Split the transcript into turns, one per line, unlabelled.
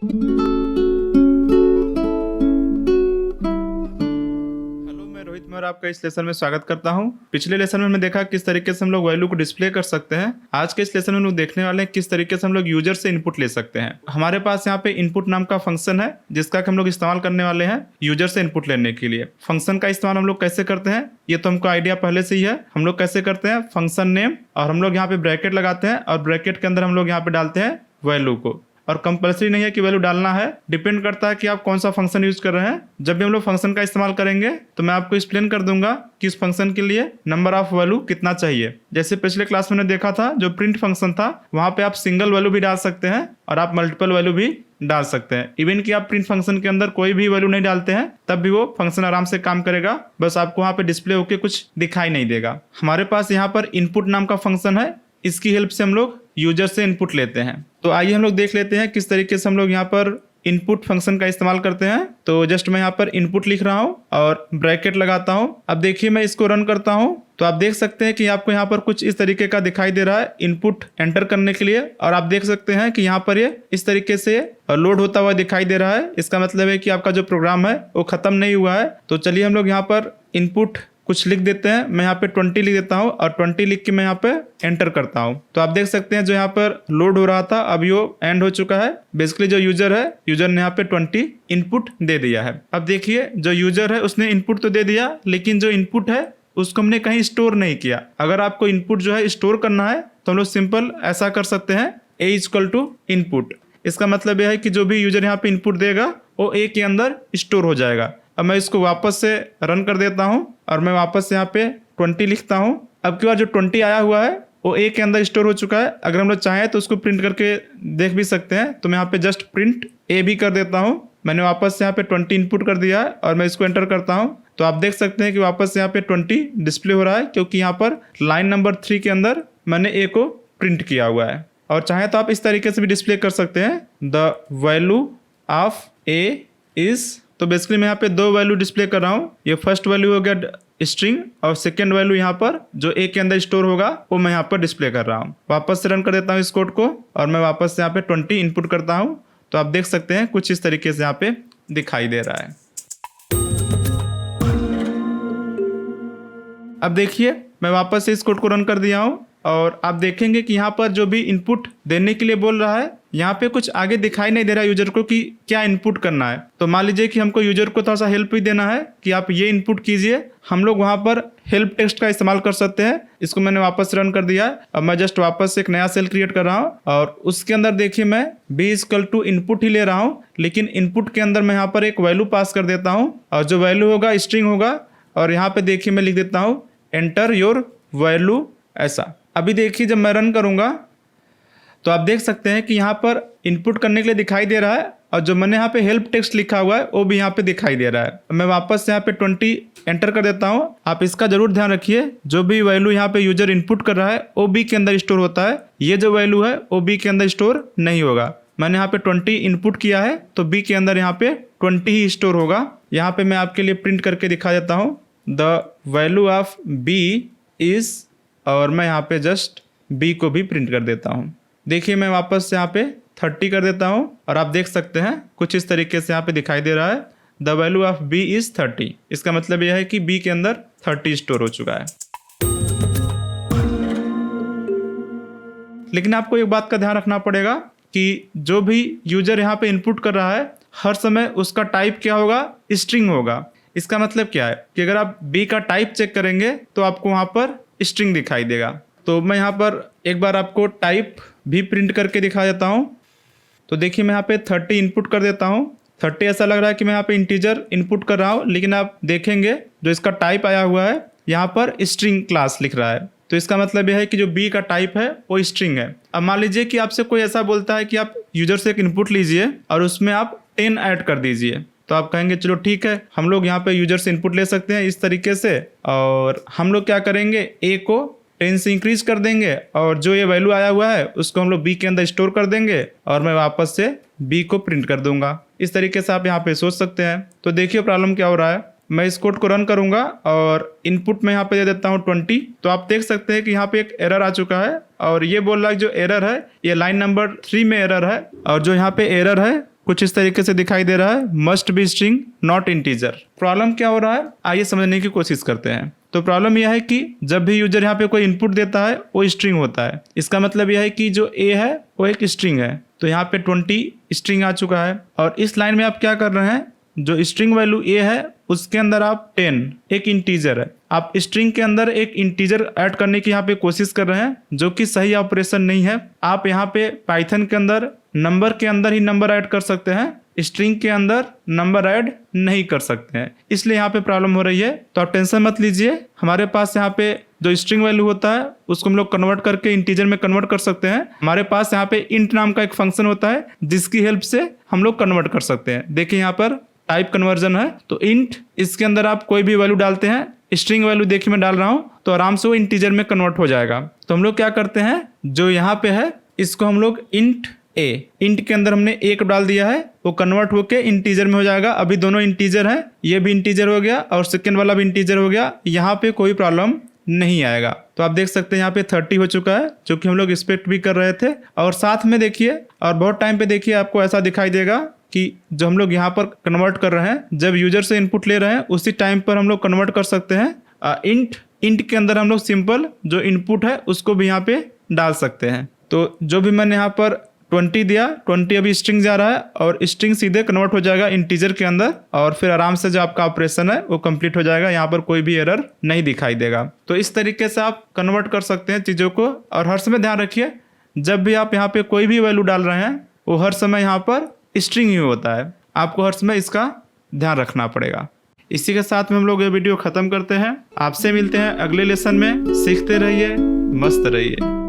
Hello, मैं रोहित मेहरा आपका इस लेसन में स्वागत करता हूं। पिछले लेसन में हमने देखा किस तरीके से हम लोग वैल्यू को डिस्प्ले कर सकते हैं। आज के इस लेसन में हम लोग देखने वाले हैं किस तरीके से हम लोग यूजर से इनपुट ले सकते हैं। हमारे पास यहाँ पे इनपुट नाम का फंक्शन है जिसका कि हम लोग इस्तेमाल करने वाले हैं यूजर से इनपुट लेने के लिए। फंक्शन का इस्तेमाल हम लोग कैसे करते हैं ये तो हमको आइडिया पहले से ही है। हम लोग कैसे करते हैं, फंक्शन नेम और हम लोग यहाँ पे ब्रैकेट लगाते हैं और ब्रैकेट के अंदर हम लोग यहाँ पे डालते हैं वैल्यू को। और कंपलसरी नहीं है कि वैल्यू डालना है, डिपेंड करता है कि आप कौन सा फंक्शन यूज कर रहे हैं। जब भी हम लोग फंक्शन का इस्तेमाल करेंगे तो मैं आपको एक्सप्लेन कर दूंगा कि इस फंक्शन के लिए नंबर ऑफ वैल्यू कितना चाहिए। जैसे पिछले क्लास में देखा था जो प्रिंट फंक्शन था वहां पे आप सिंगल वैल्यू भी डाल सकते हैं और आप मल्टीपल वैल्यू भी डाल सकते हैं। इवन कि आप प्रिंट फंक्शन के अंदर कोई भी वैल्यू नहीं डालते हैं तब भी वो फंक्शन आराम से काम करेगा, बस आपको वहां पे डिस्प्ले होके कुछ दिखाई नहीं देगा। हमारे पास यहाँ पर इनपुट नाम का फंक्शन है, इसकी हेल्प से हम लोग यूजर से इनपुट लेते हैं। तो आइए हम लोग देख लेते हैं किस तरीके से हम लोग यहाँ पर इनपुट फंक्शन का इस्तेमाल करते हैं। तो जस्ट मैं यहाँ पर इनपुट लिख रहा हूँ और ब्रैकेट लगाता हूँ। अब देखिए मैं इसको रन करता हूँ तो आप देख सकते हैं कि आपको यहाँ पर कुछ इस तरीके का दिखाई दे रहा है इनपुट एंटर करने के लिए। और आप देख सकते हैं कि यहाँ पर ये इस तरीके से लोड होता हुआ दिखाई दे रहा है। इसका मतलब है कि आपका जो प्रोग्राम है वो खत्म नहीं हुआ है। तो चलिए हम लोग यहाँ पर इनपुट कुछ लिख देते हैं। मैं यहाँ पे 20 लिख देता हूँ और 20 लिख के मैं यहाँ पे एंटर करता हूँ। तो आप देख सकते हैं जो यहाँ पर लोड हो रहा था अभी वो एंड हो चुका है। बेसिकली जो यूजर है, यूजर ने यहाँ पे 20 इनपुट दे दिया है। अब देखिए जो यूजर है उसने इनपुट तो दे दिया, लेकिन जो इनपुट है उसको हमने कहीं स्टोर नहीं किया। अगर आपको इनपुट जो है स्टोर करना है तो हम लोग सिंपल ऐसा कर सकते हैं, a=input। इसका मतलब यह है कि जो भी यूजर यहाँ पे इनपुट देगा वो a के अंदर स्टोर हो जाएगा। अब मैं इसको वापस से रन कर देता हूँ और मैं वापस से यहाँ पे 20 लिखता हूँ। अब की बार जो 20 आया हुआ है वो a के अंदर स्टोर हो चुका है। अगर हम लोग चाहें तो उसको प्रिंट करके देख भी सकते हैं। तो मैं यहाँ पे जस्ट प्रिंट a भी कर देता हूँ। मैंने वापस से यहाँ पे 20 इनपुट कर दिया है और मैं इसको एंटर करता हूँ। तो आप देख सकते हैं कि वापस से यहाँ पे 20 डिस्प्ले हो रहा है, क्योंकि यहाँ पर लाइन नंबर 3 के अंदर मैंने a को प्रिंट किया हुआ है। और चाहे तो आप इस तरीके से भी डिस्प्ले कर सकते हैं, the value of a is. तो बेसिकली मैं यहाँ पे दो वैल्यू डिस्प्ले कर रहा हूँ। ये फर्स्ट वैल्यू हो गया स्ट्रिंग और सेकेंड वैल्यू यहाँ पर जो a के अंदर स्टोर होगा वो मैं यहाँ पर डिस्प्ले कर रहा हूँ। वापस से रन कर देता हूँ इस कोड को और मैं वापस से यहाँ पे 20 इनपुट करता हूँ। तो आप देख सकते हैं कुछ इस तरीके से यहाँ पे दिखाई दे रहा है। अब देखिए मैं वापस से इस कोड को रन कर दिया हूँ और आप देखेंगे कि यहाँ पर जो भी इनपुट देने के लिए बोल रहा है यहाँ पे कुछ आगे दिखाई नहीं दे रहा है यूजर को कि क्या इनपुट करना है। तो मान लीजिए कि हमको यूजर को थोड़ा सा हेल्प भी देना है कि आप ये इनपुट कीजिए। हम लोग वहाँ पर हेल्प टेक्स्ट का इस्तेमाल कर सकते हैं। इसको मैंने वापस रन कर दिया है। अब मैं जस्ट वापस से एक नया सेल क्रिएट कर रहा हूँ और उसके अंदर देखिए मैं b=input ही ले रहा हूँ, लेकिन इनपुट के अंदर मैं यहाँ पर एक वैल्यू पास कर देता हूँ और जो वैल्यू होगा स्ट्रिंग होगा। और यहाँ पे देखिए मैं लिख देता हूँ एंटर योर वैल्यू ऐसा। अभी देखिए जब मैं रन करूँगा तो आप देख सकते हैं कि यहाँ पर इनपुट करने के लिए दिखाई दे रहा है और जो मैंने यहाँ पे हेल्प टेक्स्ट लिखा हुआ है वो भी यहाँ पे दिखाई दे रहा है। मैं वापस से यहाँ पे 20 एंटर कर देता हूँ। आप इसका जरूर ध्यान रखिए, जो भी वैल्यू यहाँ पे यूजर इनपुट कर रहा है वो बी के अंदर स्टोर होता है। ये जो वैल्यू है वो बी के अंदर स्टोर नहीं होगा। मैंने यहाँ पे 20 इनपुट किया है तो बी के अंदर यहाँ पे 20 ही स्टोर होगा। यहाँ पे मैं आपके लिए प्रिंट करके दिखा देता हूँ, the value of b is, और मैं यहाँ पे जस्ट बी को भी प्रिंट कर देता हूँ। देखिए मैं वापस से यहाँ पे 30 कर देता हूँ और आप देख सकते हैं कुछ इस तरीके से यहाँ पे दिखाई दे रहा है, the value of b is 30। इसका मतलब यह है कि बी के अंदर 30 स्टोर हो चुका है। लेकिन आपको एक बात का ध्यान रखना पड़ेगा कि जो भी यूजर यहाँ पे इनपुट कर रहा है हर समय उसका टाइप क्या होगा, स्ट्रिंग होगा। इसका मतलब क्या है कि अगर आप बी का टाइप चेक करेंगे तो आपको वहाँ पर स्ट्रिंग दिखाई देगा। तो मैं यहाँ पर एक बार आपको टाइप भी प्रिंट करके दिखा देता हूँ। तो देखिए मैं यहाँ पे 30 इनपुट कर देता हूँ। 30 ऐसा लग रहा है कि मैं यहाँ पे इंटीजर इनपुट कर रहा हूँ, लेकिन आप देखेंगे जो इसका टाइप आया हुआ है यहाँ पर स्ट्रिंग क्लास लिख रहा है। तो इसका मतलब यह है कि जो बी का टाइप है वो स्ट्रिंग है। अब मान लीजिए कि आपसे कोई ऐसा बोलता है कि आप यूजर से एक इनपुट लीजिए और उसमें आप 10 ऐड कर दीजिए। तो आप कहेंगे चलो ठीक है, हम लोग यहाँ पे यूजर से इनपुट ले सकते हैं इस तरीके से। और हम लोग क्या करेंगे, ए को 10 से इंक्रीज कर देंगे और जो ये वैल्यू आया हुआ है उसको हम लोग बी के अंदर स्टोर कर देंगे और मैं वापस से बी को प्रिंट कर दूंगा। इस तरीके से आप यहाँ पे सोच सकते हैं। तो देखिए प्रॉब्लम क्या हो रहा है। मैं इस कोड को रन करूंगा और इनपुट में यहाँ पे दे देता हूँ 20। तो आप देख सकते हैं कि यहाँ पे एक एरर आ चुका है और ये बोल रहा है जो एरर है ये लाइन नंबर 3 में एरर है और जो यहाँ पे एरर है कुछ इस तरीके से दिखाई दे रहा है, must be string not integer. Problem क्या हो रहा है, आइए समझने की कोशिश करते हैं। तो प्रॉब्लम यह है कि जब भी यूजर यहाँ पे कोई इनपुट देता है वो स्ट्रिंग होता है। इसका मतलब यह है कि जो ए है वो एक स्ट्रिंग है। तो यहाँ पे 20 स्ट्रिंग आ चुका है और इस लाइन में आप क्या कर रहे हैं, जो स्ट्रिंग वैल्यू ए है उसके अंदर आप 10 एक इंटीजर है, आप स्ट्रिंग के अंदर एक इंटीजर ऐड करने की यहाँ पे कोशिश कर रहे हैं, जो कि सही ऑपरेशन नहीं है। आप यहाँ पे पाइथन के अंदर नंबर के अंदर ही नंबर ऐड कर सकते हैं, स्ट्रिंग के अंदर नंबर ऐड नहीं कर सकते हैं, इसलिए यहाँ पे प्रॉब्लम हो रही है। तो आप टेंशन मत लीजिए, हमारे पास यहाँ पे जो स्ट्रिंग वैल्यू होता है उसको हम लोग कन्वर्ट करके इंटीजर में कन्वर्ट कर सकते हैं। हमारे पास यहाँ पे इंट नाम का एक फंक्शन होता है जिसकी हेल्प से हम लोग कन्वर्ट कर सकते हैं। देखिए यहाँ पर टाइप कन्वर्जन है, तो इंट, इसके अंदर आप कोई भी वैल्यू डालते हैं, स्ट्रिंग वैल्यू देखिए मैं डाल रहा हूँ तो आराम से वो इंटीजर में कन्वर्ट हो जाएगा। तो हम लोग क्या करते हैं, जो यहाँ पे है इसको हम लोग इंट ए, इंट के अंदर हमने एक डाल दिया है, वो कन्वर्ट होके इंटीजर में हो जाएगा। अभी दोनों इंटीजर हैं, ये भी इंटीजर हो गया और सेकेंड वाला भी इंटीजर हो गया, यहाँ पे कोई प्रॉब्लम नहीं आएगा। तो आप देख सकते हैं यहाँ पे 30 हो चुका है, जो कि हम लोग एक्सपेक्ट भी कर रहे थे। और साथ में देखिए और बहुत टाइम पे देखिए आपको ऐसा दिखाई देगा कि जो हम लोग यहाँ पर कन्वर्ट कर रहे हैं, जब यूजर से इनपुट ले रहे हैं उसी टाइम पर हम लोग कन्वर्ट कर सकते हैं। इंट के अंदर हम लोग सिंपल जो इनपुट है उसको भी यहाँ पे डाल सकते हैं। तो जो भी मैंने यहाँ पर 20 दिया, 20 अभी स्ट्रिंग जा रहा है और स्ट्रिंग सीधे कन्वर्ट हो जाएगा इंटीजर के अंदर और फिर आराम से जो आपका ऑपरेशन है वो कंप्लीट हो जाएगा। यहाँ पर कोई भी एरर नहीं दिखाई देगा। तो इस तरीके से आप कन्वर्ट कर सकते हैं चीज़ों को। और हर समय ध्यान रखिए, जब भी आप यहाँ पे कोई भी वैल्यू डाल रहे हैं वो हर समय यहाँ पर स्ट्रिंग ही होता है, आपको हर समय इसका ध्यान रखना पड़ेगा। इसी के साथ में हम लोग ये वीडियो ख़त्म करते हैं। आपसे मिलते हैं अगले लेसन में। सीखते रहिए, मस्त रहिए।